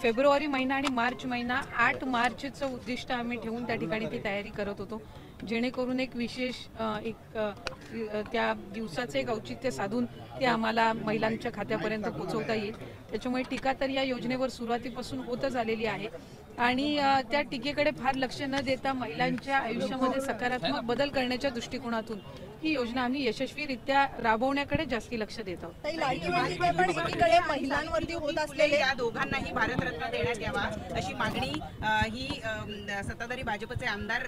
February महिना आणि मार्च महिना 8 मार्चचं उद्दिष्ट आम्ही ठेवून त्या ठिकाणी ती तयारी करत होतो, जेणेकरून एक विशेष त्या दिवसाचे एक औचित्य साधून ते आम्हाला महिलांच्या खात्यापर्यंत पोहोचवता येईल। त्याच्यामुळे टीका तर या योजनेवर सुरुवातीपासून होतच आलेली आहे आणि त्या टीकेकडे फार लक्ष न देता महिलांच्या आयुष्यामध्ये सकारात्मक बदल करण्याच्या दृष्टिकोनातून ही योजना आम्ही यशस्वीरित्या राबवण्याकडे जास्ती लक्ष देत आहोत। महिलांवरती होत असलेले या दोघांनाही भारतरत्न देण्यात यावा अशी मागणी ही सत्ताधारी भाजपचे आमदार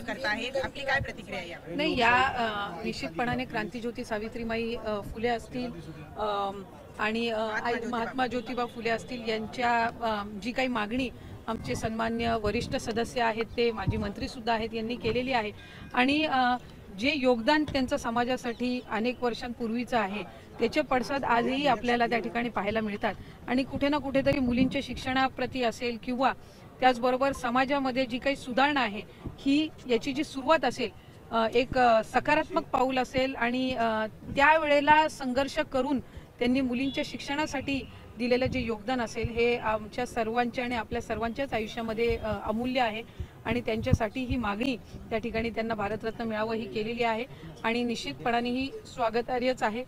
करत आहेत। आपली काय प्रतिक्रिया आहे? नाही, या निश्चितपणाने क्रांतीज्योती सावित्रीबाई फुले असतील आणि महात्मा ज्योतिबा फुले असतील यांच्या जी काही मागणी आमचे सन्मान्य वरिष्ठ सदस्य आहेत, ते माजी मंत्री सुद्धा आहेत, यांनी केलेली आहे आणि जे योगदान त्यांचं समाजासाठी अनेक वर्षांपूर्वीचं आहे त्याचे पडसाद आजही आपल्याला त्या ठिकाणी पाहायला मिळतात आणि कुठे ना कुठेतरी मुलींच्या शिक्षणाप्रती असेल किंवा त्याचबरोबर समाजामध्ये जी काही सुधारणा आहे ही याची जी सुरुवात असेल एक सकारात्मक पाऊल असेल आणि त्यावेळेला संघर्ष करून त्यांनी मुलींच्या शिक्षणासाठी दिलेलं जे योगदान असेल हे आमच्या सर्वांच्या आणि आपल्या सर्वांच्याच आयुष्यामध्ये अमूल्य आहे आणि त्यांच्यासाठी ही मागणी त्या ठिकाणी त्यांना भारतरत्न मिळावं ही केलेली आहे आणि निश्चितपणाने ही स्वागतार्हच आहे।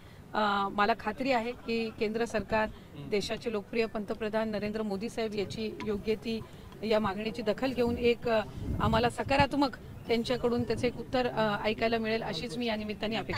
मला खात्री आहे की केंद्र सरकार, देशाचे लोकप्रिय पंतप्रधान नरेंद्र मोदी साहेब याची योग्य ती या मागणीची दखल घेऊन एक आम्हाला सकारात्मक त्यांच्याकडून त्याचे एक उत्तर ऐकायला मिळेल अशीच मी या निमित्ताने अपेक्षा